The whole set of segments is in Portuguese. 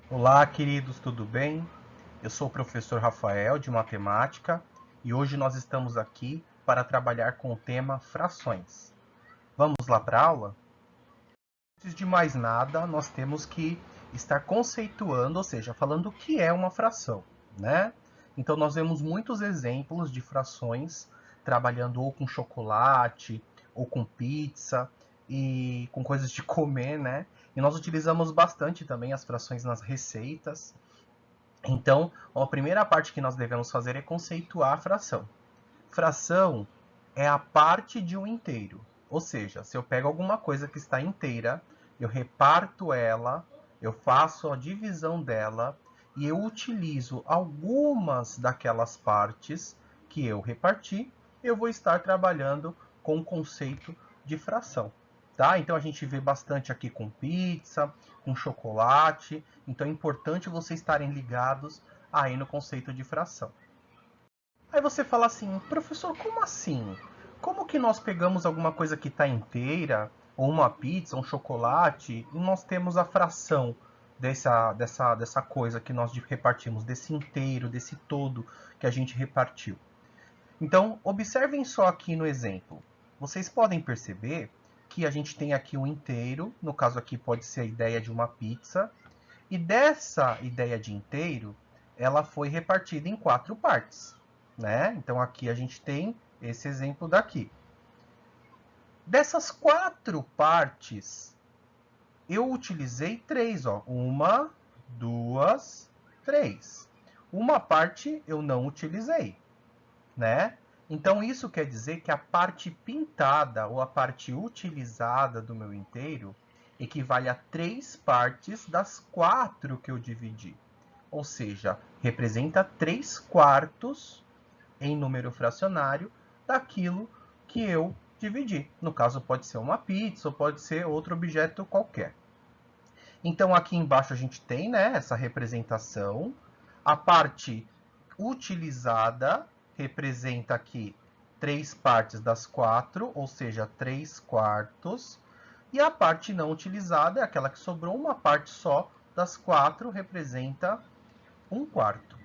Olá, queridos, tudo bem? Eu sou o professor Rafael, de matemática, e hoje nós estamos aqui para trabalhar com o tema frações. Vamos lá para a aula? Antes de mais nada, nós temos que estar conceituando, ou seja, falando o que é uma fração, né? Então, nós vemos muitos exemplos de frações trabalhando ou com chocolate, ou com pizza, e com coisas de comer, né? E nós utilizamos bastante também as frações nas receitas. Então, a primeira parte que nós devemos fazer é conceituar a fração. Fração é a parte de um inteiro. Ou seja, se eu pego alguma coisa que está inteira, eu reparto ela, eu faço a divisão dela e eu utilizo algumas daquelas partes que eu reparti, eu vou estar trabalhando com o conceito de fração. Tá? Então a gente vê bastante aqui com pizza, com chocolate. Então é importante vocês estarem ligados aí no conceito de fração. Aí você fala assim, professor, como assim? Como que nós pegamos alguma coisa que está inteira, ou uma pizza, um chocolate, e nós temos a fração dessa coisa que nós repartimos, desse inteiro, desse todo que a gente repartiu? Então, observem só aqui no exemplo. Vocês podem perceber que a gente tem aqui um inteiro, no caso aqui pode ser a ideia de uma pizza, e dessa ideia de inteiro, ela foi repartida em 4 partes, né? Então aqui a gente tem esse exemplo daqui. Dessas 4 partes, eu utilizei 3, ó. Uma, duas, três. Uma parte eu não utilizei, né? Então isso quer dizer que a parte pintada ou a parte utilizada do meu inteiro equivale a 3 partes das 4 que eu dividi. Ou seja, representa 3 quartos em número fracionário daquilo que eu dividi. No caso, pode ser uma pizza ou pode ser outro objeto qualquer. Então, aqui embaixo a gente tem, né, essa representação. A parte utilizada representa aqui 3 partes das 4, ou seja, 3 quartos. E a parte não utilizada é aquela que sobrou, uma parte só das 4 representa 1 quarto.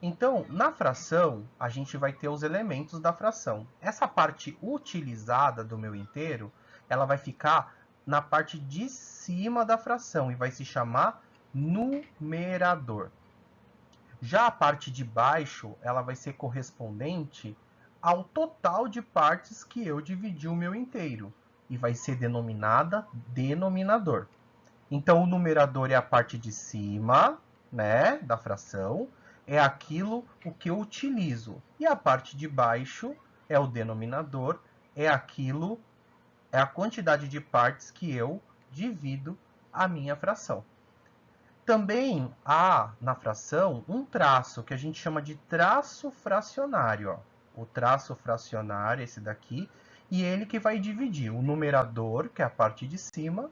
Então, na fração, a gente vai ter os elementos da fração. Essa parte utilizada do meu inteiro, ela vai ficar na parte de cima da fração e vai se chamar numerador. Já a parte de baixo, ela vai ser correspondente ao total de partes que eu dividi o meu inteiro e vai ser denominada denominador. Então, o numerador é a parte de cima, né, da fração, é aquilo o que eu utilizo. E a parte de baixo é o denominador, é aquilo, é a quantidade de partes que eu divido a minha fração. Também há na fração um traço que a gente chama de traço fracionário. Ó. O traço fracionário, esse daqui, e ele que vai dividir o numerador, que é a parte de cima,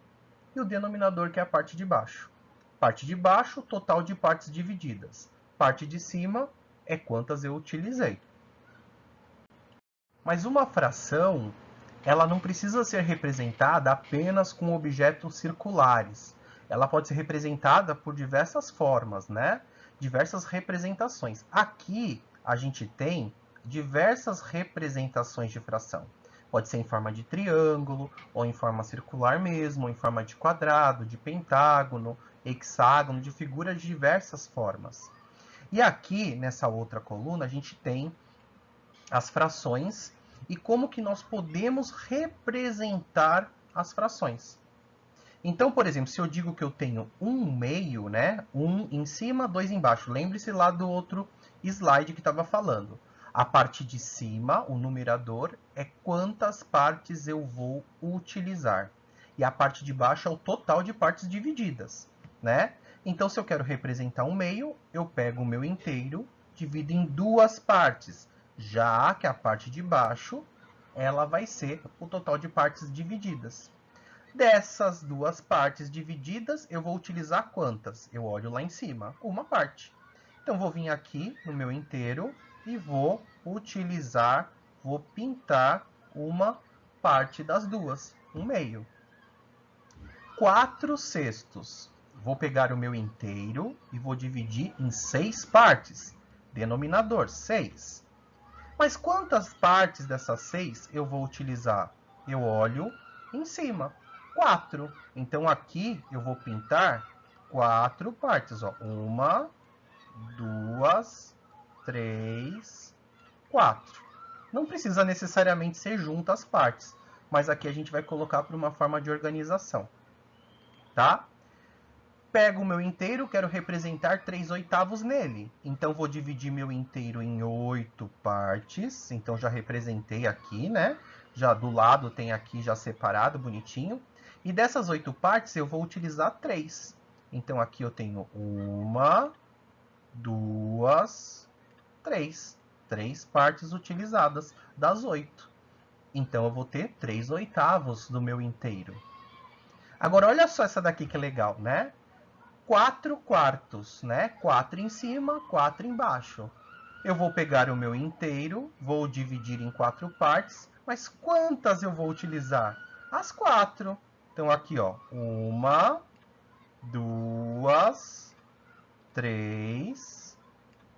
e o denominador, que é a parte de baixo. Parte de baixo, total de partes divididas. Parte de cima é quantas eu utilizei. Mas uma fração, ela não precisa ser representada apenas com objetos circulares. Ela pode ser representada por diversas formas, né? Diversas representações. Aqui a gente tem diversas representações de fração. Pode ser em forma de triângulo, ou em forma circular mesmo, ou em forma de quadrado, de pentágono, hexágono, de figuras de diversas formas. E aqui, nessa outra coluna, a gente tem as frações e como que nós podemos representar as frações. Então, por exemplo, se eu digo que eu tenho 1/2, né? 1 em cima, 2 embaixo. Lembre-se lá do outro slide que estava falando. A parte de cima, o numerador, é quantas partes eu vou utilizar. E a parte de baixo é o total de partes divididas, né? Então, se eu quero representar 1/2, eu pego o meu inteiro, divido em 2 partes, já que a parte de baixo, ela vai ser o total de partes divididas. Dessas 2 partes divididas, eu vou utilizar quantas? Eu olho lá em cima, uma parte. Então, vou vir aqui no meu inteiro e vou utilizar, vou pintar uma parte das duas, 1/2. 4 sextos. vou pegar o meu inteiro e vou dividir em 6 partes. Denominador, 6. Mas quantas partes dessas 6 eu vou utilizar? Eu olho em cima, 4. Então, aqui eu vou pintar 4 partes. Ó. 1, 2, 3, 4. Não precisa necessariamente ser juntas as partes, mas aqui a gente vai colocar para uma forma de organização. Tá? Pego o meu inteiro, quero representar 3/8 nele. Então, vou dividir meu inteiro em 8 partes. Então, já representei aqui, né? Já do lado tem aqui já separado, bonitinho. E dessas 8 partes, eu vou utilizar 3. Então, aqui eu tenho 1, 2, 3. 3 partes utilizadas das 8. Então, eu vou ter 3/8 do meu inteiro. Agora, olha só essa daqui que legal, né? 4 quartos, né? 4 em cima, 4 embaixo. Eu vou pegar o meu inteiro, vou dividir em 4 partes, mas quantas eu vou utilizar? As 4. Então, aqui, ó, 1, 2, 3,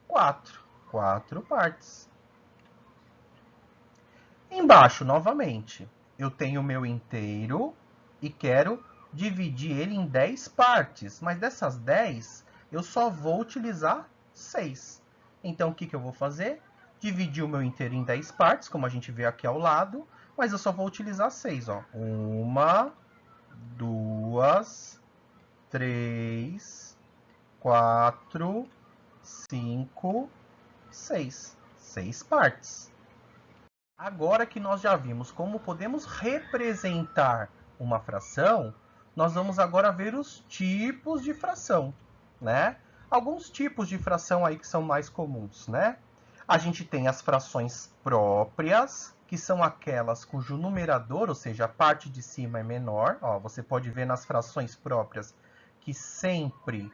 4. 4 partes. Embaixo, novamente, eu tenho o meu inteiro e quero dividir ele em 10 partes, mas dessas 10, eu só vou utilizar 6. Então, o que eu vou fazer? Dividir o meu inteiro em 10 partes, como a gente vê aqui ao lado, mas eu só vou utilizar 6. Ó. 1, 2, 3, 4, 5, 6. 6 partes. Agora que nós já vimos como podemos representar uma fração, nós vamos agora ver os tipos de fração, né? Alguns tipos de fração aí que são mais comuns, né? A gente tem as frações próprias, que são aquelas cujo numerador, ou seja, a parte de cima é menor. Ó, você pode ver nas frações próprias que sempre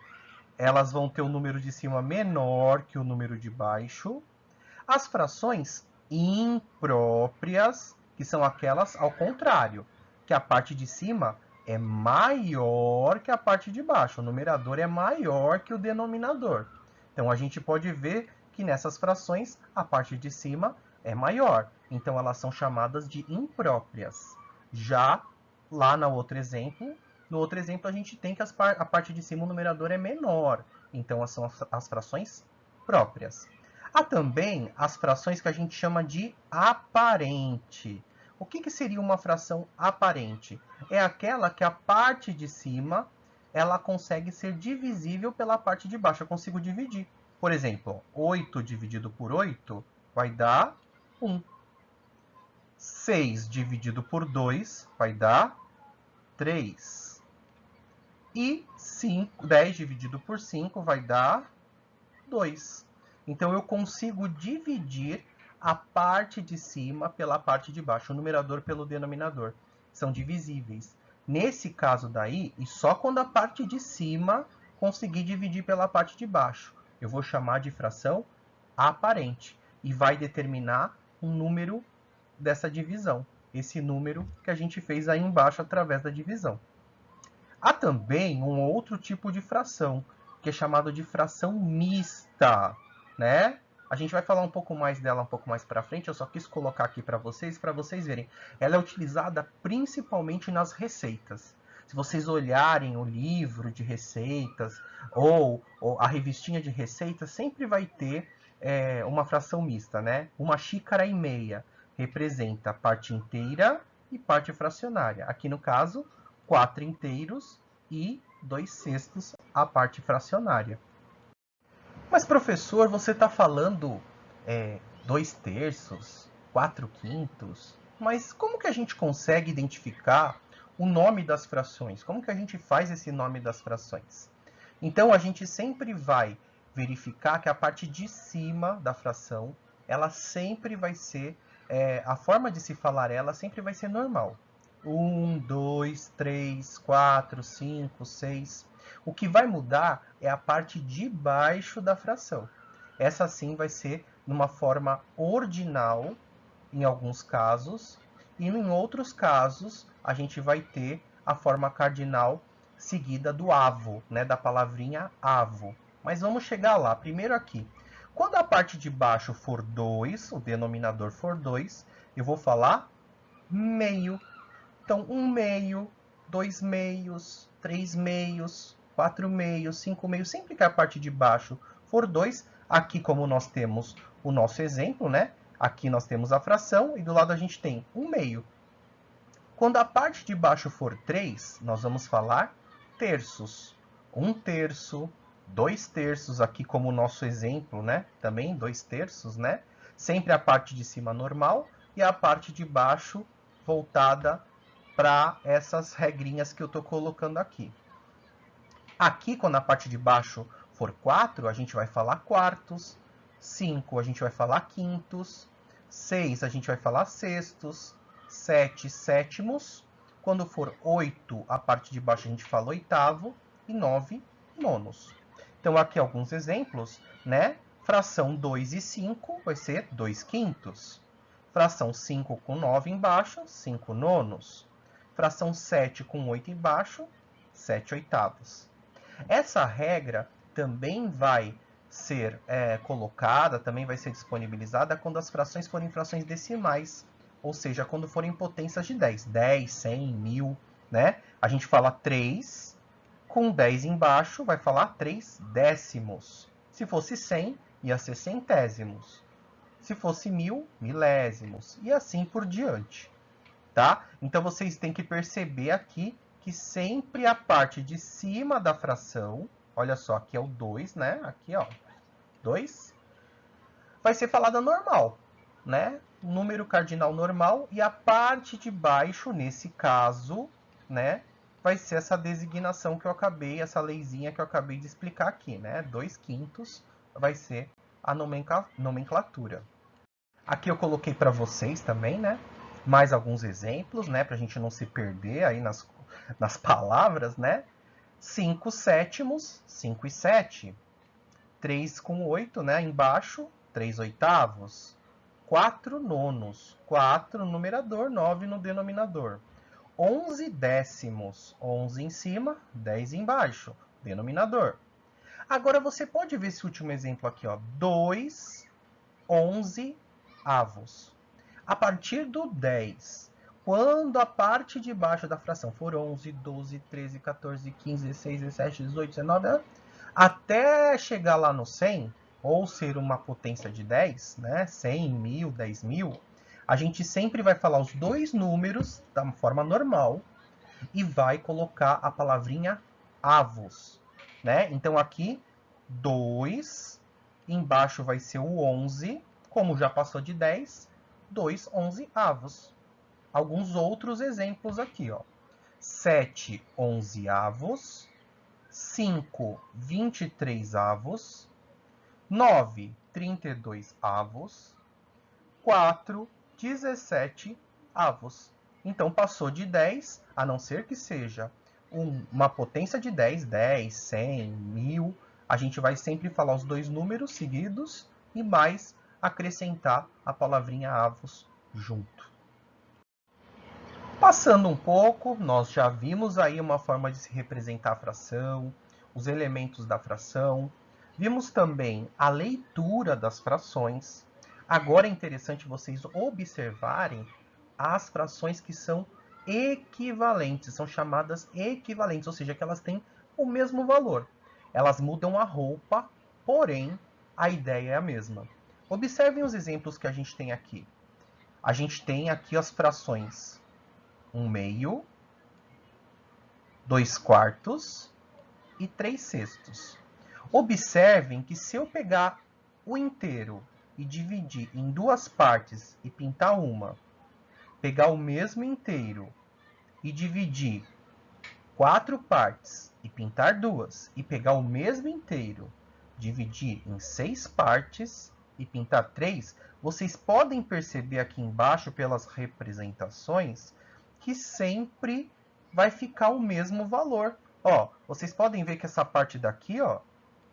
elas vão ter o número de cima menor que o número de baixo. As frações impróprias, que são aquelas ao contrário, que a parte de cima é maior que a parte de baixo. O numerador é maior que o denominador. Então, a gente pode ver que nessas frações a parte de cima é maior. Então, elas são chamadas de impróprias. Já lá no outro exemplo a gente tem que a parte de cima o numerador é menor. Então, são as frações próprias. Há também as frações que a gente chama de aparente. O que seria uma fração aparente? É aquela que a parte de cima ela consegue ser divisível pela parte de baixo. Eu consigo dividir. Por exemplo, 8 dividido por 8 vai dar 1. 6 dividido por 2 vai dar 3. E 10 dividido por 5 vai dar 2. Então, eu consigo dividir a parte de cima pela parte de baixo, o numerador pelo denominador. São divisíveis. Nesse caso daí, e só quando a parte de cima conseguir dividir pela parte de baixo, eu vou chamar de fração aparente. E vai determinar um número dessa divisão. Esse número que a gente fez aí embaixo através da divisão. Há também um outro tipo de fração, que é chamado de fração mista, né? A gente vai falar um pouco mais dela um pouco mais para frente, eu só quis colocar aqui para vocês verem. Ela é utilizada principalmente nas receitas. Se vocês olharem o livro de receitas ou a revistinha de receitas, sempre vai ter uma fração mista, né? 1,5 xícaras representa parte inteira e parte fracionária. Aqui no caso, 4 inteiros e 2/6 a parte fracionária. Mas, professor, você está falando 2/3, 4/5? Mas como que a gente consegue identificar o nome das frações? Como que a gente faz esse nome das frações? Então, a gente sempre vai verificar que a parte de cima da fração, ela sempre vai ser, a forma de se falar ela sempre vai ser normal. 1, 2, 3, 4, 5, 6. O que vai mudar é a parte de baixo da fração. Essa sim vai ser numa forma ordinal, em alguns casos, e em outros casos a gente vai ter a forma cardinal seguida do avo, né, da palavrinha avo. Mas vamos chegar lá. Primeiro aqui. Quando a parte de baixo for 2, o denominador for 2, eu vou falar meio. Então, 1 meio, 2 meios, 3 meios, 4 meios, 5 meios. Sempre que a parte de baixo for 2, aqui como nós temos o nosso exemplo, né? Aqui nós temos a fração e do lado a gente tem 1 meio. Quando a parte de baixo for 3, nós vamos falar terços. 1 terço, 2 terços, aqui como o nosso exemplo, né? Também 2 terços, né? Sempre a parte de cima normal e a parte de baixo voltada para essas regrinhas que eu estou colocando aqui. Aqui, quando a parte de baixo for 4, a gente vai falar quartos. 5, a gente vai falar quintos. 6, a gente vai falar sextos. 7, sétimos. Quando for 8, a parte de baixo a gente fala oitavo. E 9, nonos. Então, aqui alguns exemplos, né? Fração 2 e 5 vai ser 2 quintos. Fração 5 com 9 embaixo, 5 nonos. Fração 7 com 8 embaixo, 7 oitavos. Essa regra também vai ser colocada, também vai ser disponibilizada quando as frações forem frações decimais, ou seja, quando forem potências de 10, 10, 100, 1000, né? A gente fala 3, com 10 embaixo, vai falar 3 décimos. Se fosse 100, ia ser centésimos. Se fosse 1000, milésimos. E assim por diante. Tá? Então, vocês têm que perceber aqui que sempre a parte de cima da fração, olha só, aqui é o 2, né? Aqui, ó, 2, vai ser falada normal, né? Número cardinal normal, e a parte de baixo, nesse caso, né? Vai ser essa designação que eu acabei, essa leizinha que eu acabei de explicar aqui, né? 2 quintos vai ser a nomenclatura. Aqui eu coloquei para vocês também, né? Mais alguns exemplos, né? Para a gente não se perder aí nas palavras, né? 5 sétimos, 5 e 7. 3 com 8, né? Embaixo, 3 oitavos. 4 nonos, 4 no numerador, 9 no denominador. 11 décimos, 11 em cima, 10 embaixo, denominador. Agora você pode ver esse último exemplo aqui, ó. 2, 11 avos. A partir do 10, quando a parte de baixo da fração for 11, 12, 13, 14, 15, 16, 17, 18, 19, até chegar lá no 100, ou ser uma potência de 10, né? 100, 1000, 10.000, a gente sempre vai falar os dois números da forma normal e vai colocar a palavrinha avos, né? Então aqui 2, embaixo vai ser o 11, como já passou de 10, 2 11avos. Alguns outros exemplos aqui, ó. 7 11avos, 5 23avos, 9 32avos, 4 17avos. Então, passou de 10, a não ser que seja uma potência de 10, 10, 100, 1000, a gente vai sempre falar os dois números seguidos e mais acrescentar a palavrinha avos junto. Passando um pouco, nós já vimos aí uma forma de se representar a fração, os elementos da fração. Vimos também a leitura das frações. Agora é interessante vocês observarem as frações que são equivalentes, são chamadas equivalentes, ou seja, que elas têm o mesmo valor. Elas mudam a roupa, porém a ideia é a mesma. Observem os exemplos que a gente tem aqui. A gente tem aqui as frações 1 meio, 2 quartos e 3 sextos. Observem que se eu pegar o inteiro e dividir em duas partes e pintar uma, pegar o mesmo inteiro e dividir 4 partes e pintar duas, e pegar o mesmo inteiro, dividir em 6 partes e pintar 3, vocês podem perceber aqui embaixo pelas representações que sempre vai ficar o mesmo valor. Ó, vocês podem ver que essa parte daqui, ó,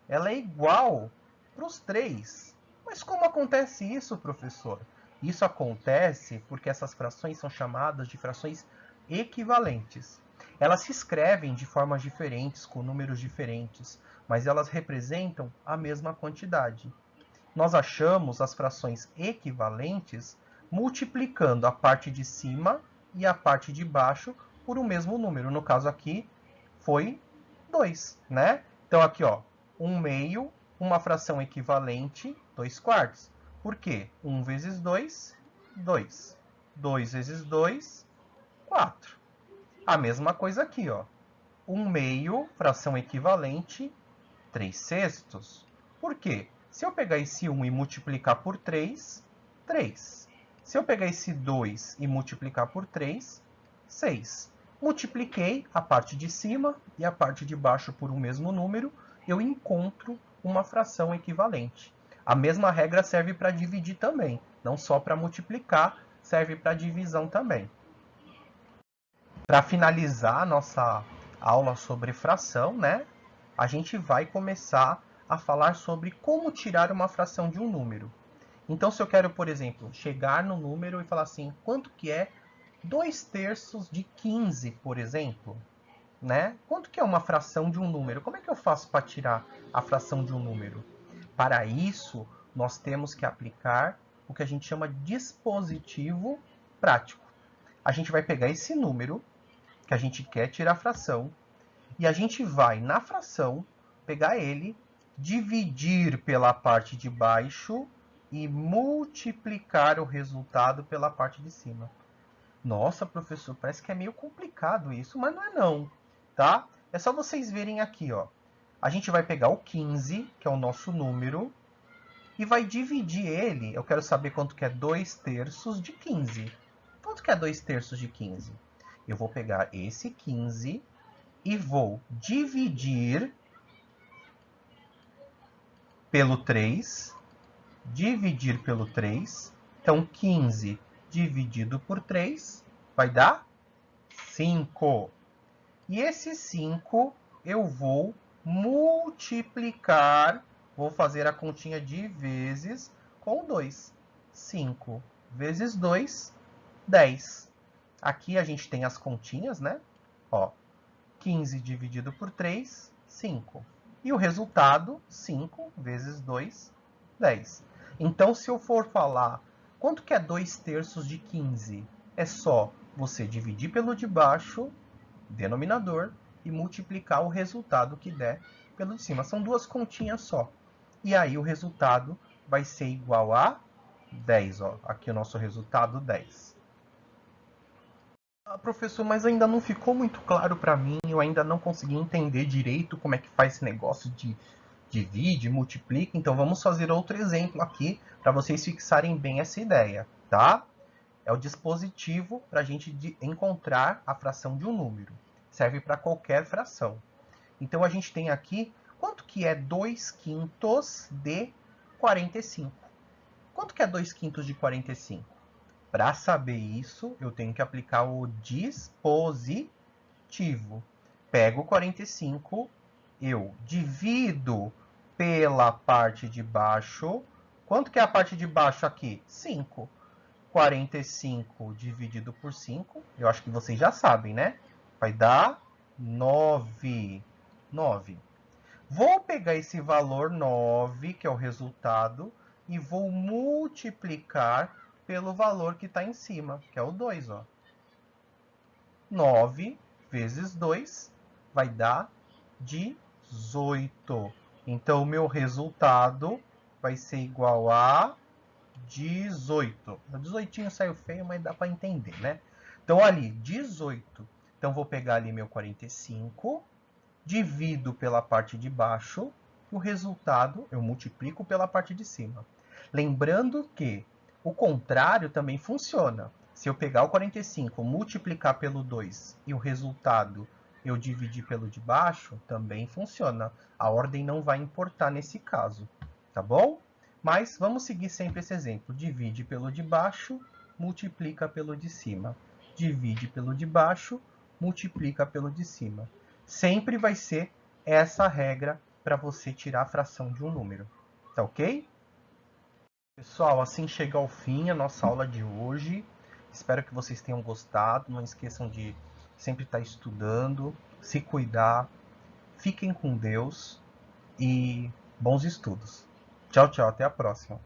ela é igual para os 3. Mas como acontece isso, professor? Isso acontece porque essas frações são chamadas de frações equivalentes. Elas se escrevem de formas diferentes, com números diferentes, mas elas representam a mesma quantidade. Nós achamos as frações equivalentes multiplicando a parte de cima e a parte de baixo por um mesmo número. No caso aqui, foi 2, né? Então aqui, ó, 1/2, uma fração equivalente, 2/4. Por quê? 1 vezes 2, 2. 2 vezes 2, 4. A mesma coisa aqui, ó. 1/2, fração equivalente, 3/6. Por quê? Se eu pegar esse 1 e multiplicar por 3, 3. Se eu pegar esse 2 e multiplicar por 3, 6. Multipliquei a parte de cima e a parte de baixo por um mesmo número, eu encontro uma fração equivalente. A mesma regra serve para dividir também, não só para multiplicar, serve para divisão também. Para finalizar a nossa aula sobre fração, né, a gente vai começar a falar sobre como tirar uma fração de um número. Então, se eu quero, por exemplo, chegar no número e falar assim, quanto que é 2/3 de 15, por exemplo, né? Quanto que é uma fração de um número? Como é que eu faço para tirar a fração de um número? Para isso, nós temos que aplicar o que a gente chama de dispositivo prático. A gente vai pegar esse número que a gente quer tirar a fração e a gente vai, na fração, pegar ele, dividir pela parte de baixo e multiplicar o resultado pela parte de cima. Nossa, professor, parece que é meio complicado isso, mas não é não, tá? É só vocês verem aqui, ó. A gente vai pegar o 15, que é o nosso número, e vai dividir ele. Eu quero saber quanto que é 2/3 de 15. Quanto que é 2/3 de 15? Eu vou pegar esse 15 e vou dividir pelo 3, dividir pelo 3. Então, 15 dividido por 3 vai dar 5. E esse 5 eu vou multiplicar, vou fazer a continha de vezes com 2. 5 vezes 2, 10. Aqui a gente tem as continhas, né? Ó, 15 dividido por 3, 5. E o resultado, 5 vezes 2, 10. Então, se eu for falar quanto que é 2/3 de 15, é só você dividir pelo de baixo, denominador, e multiplicar o resultado que der pelo de cima. São duas continhas só. E aí o resultado vai ser igual a 10. Ó. Aqui o nosso resultado, 10. Professor, mas ainda não ficou muito claro para mim, eu ainda não consegui entender direito como é que faz esse negócio de divide, multiplica. Então vamos fazer outro exemplo aqui para vocês fixarem bem essa ideia, tá? É o dispositivo para a gente encontrar a fração de um número. Serve para qualquer fração. Então a gente tem aqui, quanto que é 2/5 de 45? Quanto que é 2/5 de 45? Para saber isso, eu tenho que aplicar o dispositivo. Pego 45, eu divido pela parte de baixo. Quanto que é a parte de baixo aqui? 5. 45 dividido por 5, eu acho que vocês já sabem, né? Vai dar 9. 9. Vou pegar esse valor 9, que é o resultado, e vou multiplicar pelo valor que está em cima, que é o 2. Ó. 9 vezes 2 vai dar 18. Então, o meu resultado vai ser igual a 18. O 18 saiu feio, mas dá para entender, né? Então, ali, 18. Então, vou pegar ali meu 45, divido pela parte de baixo, e o resultado eu multiplico pela parte de cima. Lembrando que o contrário também funciona. Se eu pegar o 45, multiplicar pelo 2 e o resultado eu dividir pelo de baixo, também funciona. A ordem não vai importar nesse caso, tá bom? Mas vamos seguir sempre esse exemplo. Divide pelo de baixo, multiplica pelo de cima. Divide pelo de baixo, multiplica pelo de cima. Sempre vai ser essa regra para você tirar a fração de um número. Tá ok? Pessoal, assim chega ao fim a nossa aula de hoje. Espero que vocês tenham gostado. Não esqueçam de sempre estar estudando, se cuidar. Fiquem com Deus e bons estudos. Tchau, tchau, até a próxima.